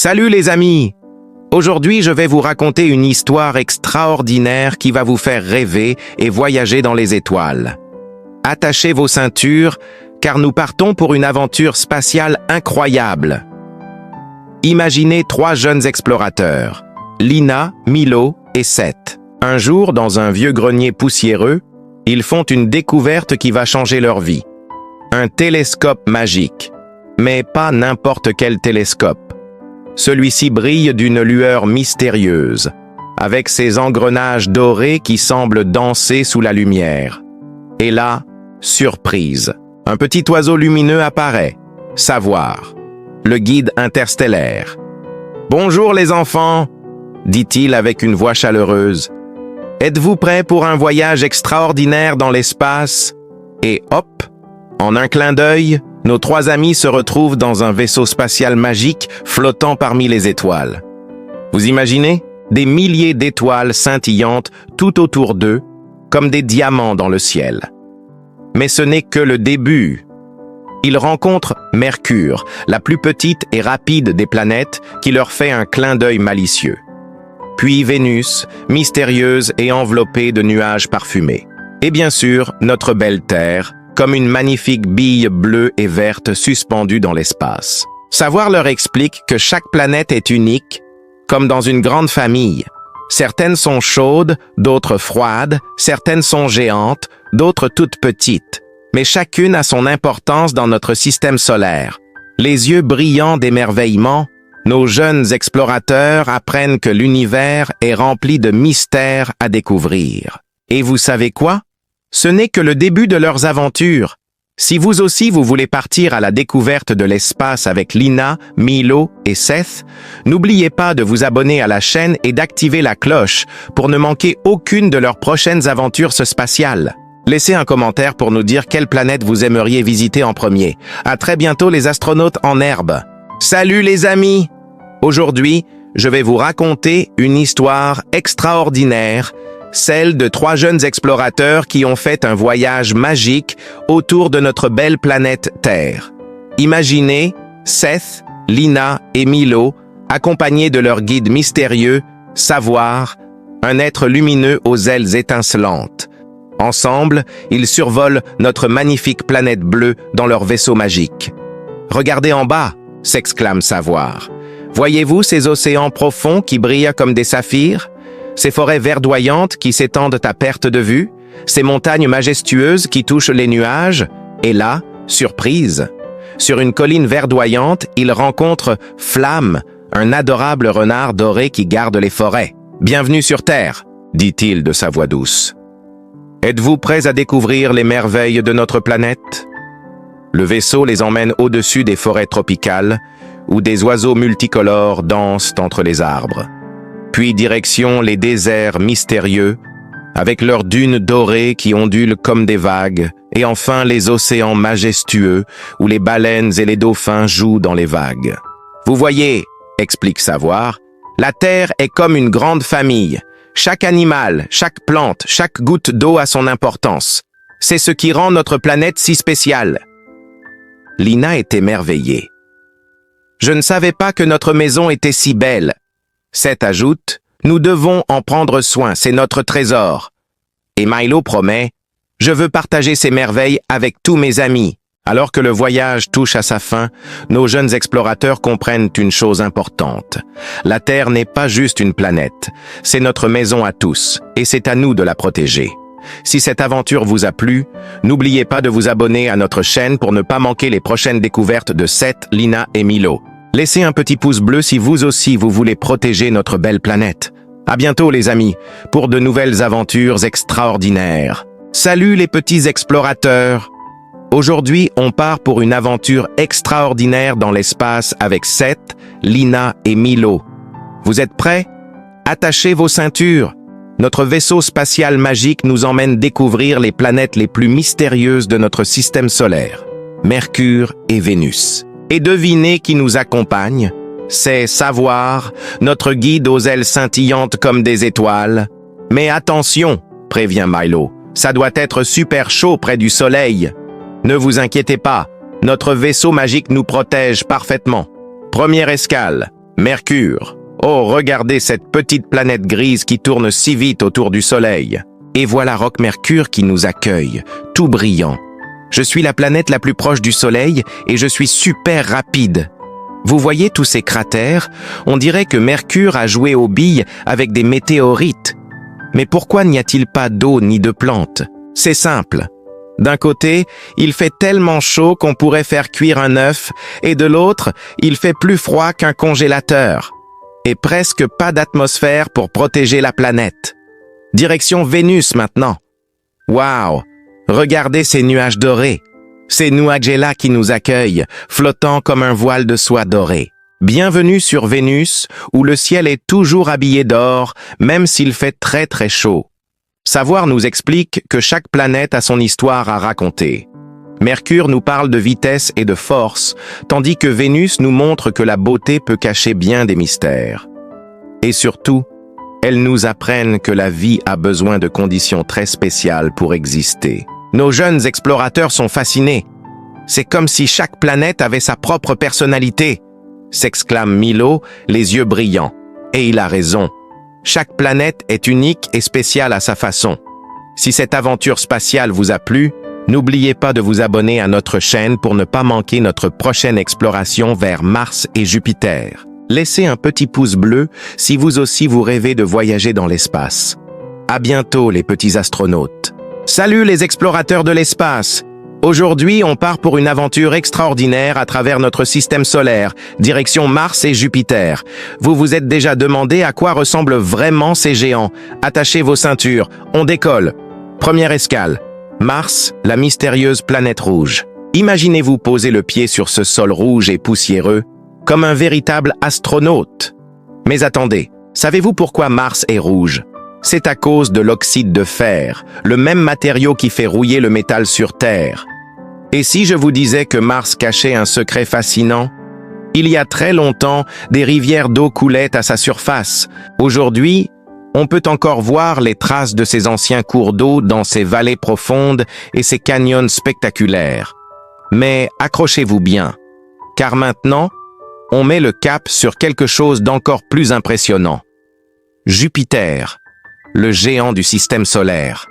Salut les amis! Aujourd'hui, je vais vous raconter une histoire extraordinaire qui va vous faire rêver et voyager dans les étoiles. Attachez vos ceintures, car nous partons pour une aventure spatiale incroyable. Imaginez 3 jeunes explorateurs, Lina, Milo et Seth. Un jour, dans un vieux grenier poussiéreux, ils font une découverte qui va changer leur vie. Un télescope magique. Mais pas n'importe quel télescope. Celui-ci brille d'une lueur mystérieuse, avec ses engrenages dorés qui semblent danser sous la lumière. Et là, surprise, un petit oiseau lumineux apparaît. Savoir, le guide interstellaire. « Bonjour les enfants !» dit-il avec une voix chaleureuse. « Êtes-vous prêts pour un voyage extraordinaire dans l'espace ?» Et hop, en un clin d'œil, nos 3 amis se retrouvent dans un vaisseau spatial magique flottant parmi les étoiles. Vous imaginez? Des milliers d'étoiles scintillantes tout autour d'eux, comme des diamants dans le ciel. Mais ce n'est que le début. Ils rencontrent Mercure, la plus petite et rapide des planètes, qui leur fait un clin d'œil malicieux. Puis Vénus, mystérieuse et enveloppée de nuages parfumés. Et bien sûr, notre belle Terre, comme une magnifique bille bleue et verte suspendue dans l'espace. Savoir leur explique que chaque planète est unique, comme dans une grande famille. Certaines sont chaudes, d'autres froides, certaines sont géantes, d'autres toutes petites. Mais chacune a son importance dans notre système solaire. Les yeux brillants d'émerveillement, nos jeunes explorateurs apprennent que l'univers est rempli de mystères à découvrir. Et vous savez quoi? Ce n'est que le début de leurs aventures. Si vous aussi vous voulez partir à la découverte de l'espace avec Lina, Milo et Seth, n'oubliez pas de vous abonner à la chaîne et d'activer la cloche pour ne manquer aucune de leurs prochaines aventures spatiales. Laissez un commentaire pour nous dire quelle planète vous aimeriez visiter en premier. À très bientôt les astronautes en herbe. Salut les amis! Aujourd'hui, je vais vous raconter une histoire extraordinaire, celle de 3 jeunes explorateurs qui ont fait un voyage magique autour de notre belle planète Terre. Imaginez Seth, Lina et Milo accompagnés de leur guide mystérieux, Savoir, un être lumineux aux ailes étincelantes. Ensemble, ils survolent notre magnifique planète bleue dans leur vaisseau magique. « Regardez en bas !» s'exclame Savoir. « Voyez-vous ces océans profonds qui brillent comme des saphirs ? Ces forêts verdoyantes qui s'étendent à perte de vue, ces montagnes majestueuses qui touchent les nuages, et là, surprise, sur une colline verdoyante, ils rencontrent Flamme, un adorable renard doré qui garde les forêts. « Bienvenue sur Terre », dit-il de sa voix douce. « Êtes-vous prêts à découvrir les merveilles de notre planète ?» Le vaisseau les emmène au-dessus des forêts tropicales, où des oiseaux multicolores dansent entre les arbres. Puis direction les déserts mystérieux, avec leurs dunes dorées qui ondulent comme des vagues, et enfin les océans majestueux, où les baleines et les dauphins jouent dans les vagues. Vous voyez, explique Savoir, la Terre est comme une grande famille. Chaque animal, chaque plante, chaque goutte d'eau a son importance. C'est ce qui rend notre planète si spéciale. Lina est émerveillée. Je ne savais pas que notre maison était si belle. Seth ajoute, nous devons en prendre soin, c'est notre trésor. Et Milo promet, je veux partager ces merveilles avec tous mes amis. Alors que le voyage touche à sa fin, nos jeunes explorateurs comprennent une chose importante. La Terre n'est pas juste une planète, c'est notre maison à tous, et c'est à nous de la protéger. Si cette aventure vous a plu, n'oubliez pas de vous abonner à notre chaîne pour ne pas manquer les prochaines découvertes de Seth, Lina et Milo. Laissez un petit pouce bleu si vous aussi vous voulez protéger notre belle planète. À bientôt les amis, pour de nouvelles aventures extraordinaires. Salut les petits explorateurs! Aujourd'hui, on part pour une aventure extraordinaire dans l'espace avec Seth, Lina et Milo. Vous êtes prêts? Attachez vos ceintures. Notre vaisseau spatial magique nous emmène découvrir les planètes les plus mystérieuses de notre système solaire, Mercure et Vénus. Et devinez qui nous accompagne? C'est Savoir, notre guide aux ailes scintillantes comme des étoiles. Mais attention, prévient Milo, ça doit être super chaud près du soleil. Ne vous inquiétez pas, notre vaisseau magique nous protège parfaitement. Première escale, Mercure. Oh, regardez cette petite planète grise qui tourne si vite autour du Soleil. Et voilà Rock Mercure qui nous accueille, tout brillant. Je suis la planète la plus proche du Soleil et je suis super rapide. Vous voyez tous ces cratères? On dirait que Mercure a joué aux billes avec des météorites. Mais pourquoi n'y a-t-il pas d'eau ni de plantes? C'est simple. D'un côté, il fait tellement chaud qu'on pourrait faire cuire un œuf, et de l'autre, il fait plus froid qu'un congélateur. Et presque pas d'atmosphère pour protéger la planète. Direction Vénus maintenant. Waouh! Regardez ces nuages dorés. C'est Nuagela qui nous accueille, flottant comme un voile de soie dorée. Bienvenue sur Vénus, où le ciel est toujours habillé d'or, même s'il fait très très chaud. Savoir nous explique que chaque planète a son histoire à raconter. Mercure nous parle de vitesse et de force, tandis que Vénus nous montre que la beauté peut cacher bien des mystères. Et surtout, elles nous apprennent que la vie a besoin de conditions très spéciales pour exister. Nos jeunes explorateurs sont fascinés. C'est comme si chaque planète avait sa propre personnalité, s'exclame Milo, les yeux brillants. Et il a raison. Chaque planète est unique et spéciale à sa façon. Si cette aventure spatiale vous a plu, n'oubliez pas de vous abonner à notre chaîne pour ne pas manquer notre prochaine exploration vers Mars et Jupiter. Laissez un petit pouce bleu si vous aussi vous rêvez de voyager dans l'espace. À bientôt les petits astronautes. Salut les explorateurs de l'espace! Aujourd'hui, on part pour une aventure extraordinaire à travers notre système solaire, direction Mars et Jupiter. Vous vous êtes déjà demandé à quoi ressemblent vraiment ces géants. Attachez vos ceintures, on décolle. Première escale. Mars, la mystérieuse planète rouge. Imaginez-vous poser le pied sur ce sol rouge et poussiéreux, comme un véritable astronaute. Mais attendez, savez-vous pourquoi Mars est rouge? C'est à cause de l'oxyde de fer, le même matériau qui fait rouiller le métal sur Terre. Et si je vous disais que Mars cachait un secret fascinant? Il y a très longtemps, des rivières d'eau coulaient à sa surface. Aujourd'hui, on peut encore voir les traces de ces anciens cours d'eau dans ces vallées profondes et ces canyons spectaculaires. Mais accrochez-vous bien, car maintenant, on met le cap sur quelque chose d'encore plus impressionnant. Jupiter, le géant du système solaire.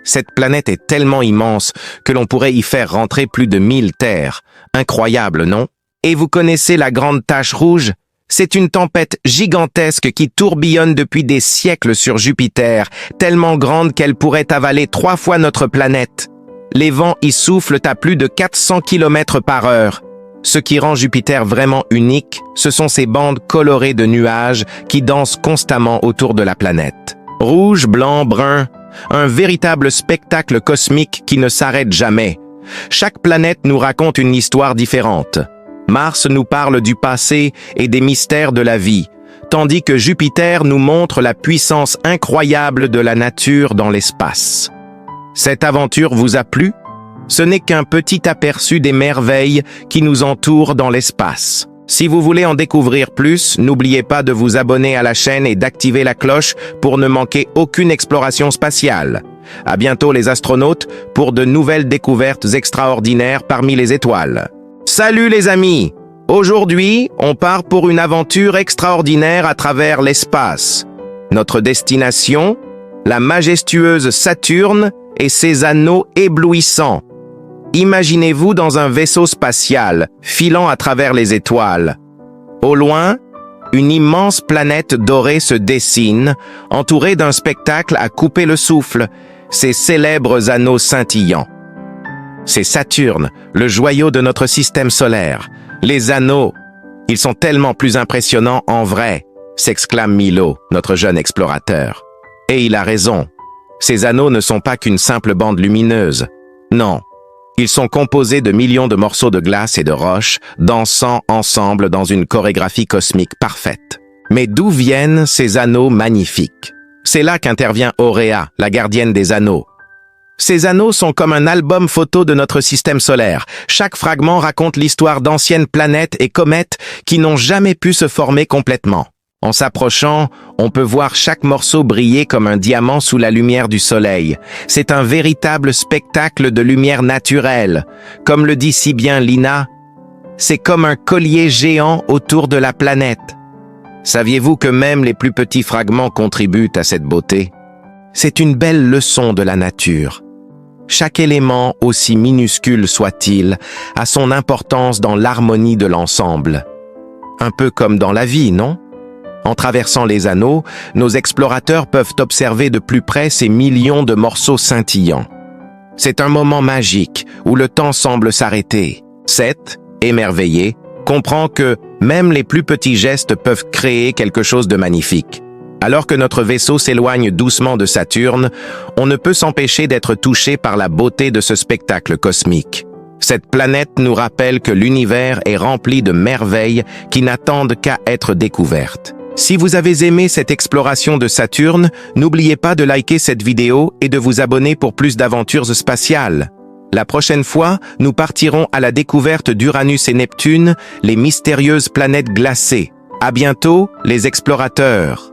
Cette planète est tellement immense que l'on pourrait y faire rentrer plus de 1000 terres. Incroyable, non? Et vous connaissez la grande tache rouge? C'est une tempête gigantesque qui tourbillonne depuis des siècles sur Jupiter, tellement grande qu'elle pourrait avaler 3 fois notre planète. Les vents y soufflent à plus de 400 km/h. Ce qui rend Jupiter vraiment unique, ce sont ces bandes colorées de nuages qui dansent constamment autour de la planète. Rouge, blanc, brun, un véritable spectacle cosmique qui ne s'arrête jamais. Chaque planète nous raconte une histoire différente. Mars nous parle du passé et des mystères de la vie, tandis que Jupiter nous montre la puissance incroyable de la nature dans l'espace. Cette aventure vous a plu? Ce n'est qu'un petit aperçu des merveilles qui nous entourent dans l'espace. Si vous voulez en découvrir plus, n'oubliez pas de vous abonner à la chaîne et d'activer la cloche pour ne manquer aucune exploration spatiale. À bientôt les astronautes pour de nouvelles découvertes extraordinaires parmi les étoiles. Salut les amis! Aujourd'hui, on part pour une aventure extraordinaire à travers l'espace. Notre destination, la majestueuse Saturne et ses anneaux éblouissants. Imaginez-vous dans un vaisseau spatial, filant à travers les étoiles. Au loin, une immense planète dorée se dessine, entourée d'un spectacle à couper le souffle, ses célèbres anneaux scintillants. C'est Saturne, le joyau de notre système solaire. Les anneaux, ils sont tellement plus impressionnants en vrai, s'exclame Milo, notre jeune explorateur. Et il a raison. Ces anneaux ne sont pas qu'une simple bande lumineuse. Non. Ils sont composés de millions de morceaux de glace et de roches, dansant ensemble dans une chorégraphie cosmique parfaite. Mais d'où viennent ces anneaux magnifiques? C'est là qu'intervient Auréa, la gardienne des anneaux. Ces anneaux sont comme un album photo de notre système solaire. Chaque fragment raconte l'histoire d'anciennes planètes et comètes qui n'ont jamais pu se former complètement. En s'approchant, on peut voir chaque morceau briller comme un diamant sous la lumière du soleil. C'est un véritable spectacle de lumière naturelle. Comme le dit si bien Lina, c'est comme un collier géant autour de la planète. Saviez-vous que même les plus petits fragments contribuent à cette beauté? C'est une belle leçon de la nature. Chaque élément, aussi minuscule soit-il, a son importance dans l'harmonie de l'ensemble. Un peu comme dans la vie, non? En traversant les anneaux, nos explorateurs peuvent observer de plus près ces millions de morceaux scintillants. C'est un moment magique où le temps semble s'arrêter. Seth, émerveillé, comprend que même les plus petits gestes peuvent créer quelque chose de magnifique. Alors que notre vaisseau s'éloigne doucement de Saturne, on ne peut s'empêcher d'être touché par la beauté de ce spectacle cosmique. Cette planète nous rappelle que l'univers est rempli de merveilles qui n'attendent qu'à être découvertes. Si vous avez aimé cette exploration de Saturne, n'oubliez pas de liker cette vidéo et de vous abonner pour plus d'aventures spatiales. La prochaine fois, nous partirons à la découverte d'Uranus et Neptune, les mystérieuses planètes glacées. À bientôt, les explorateurs!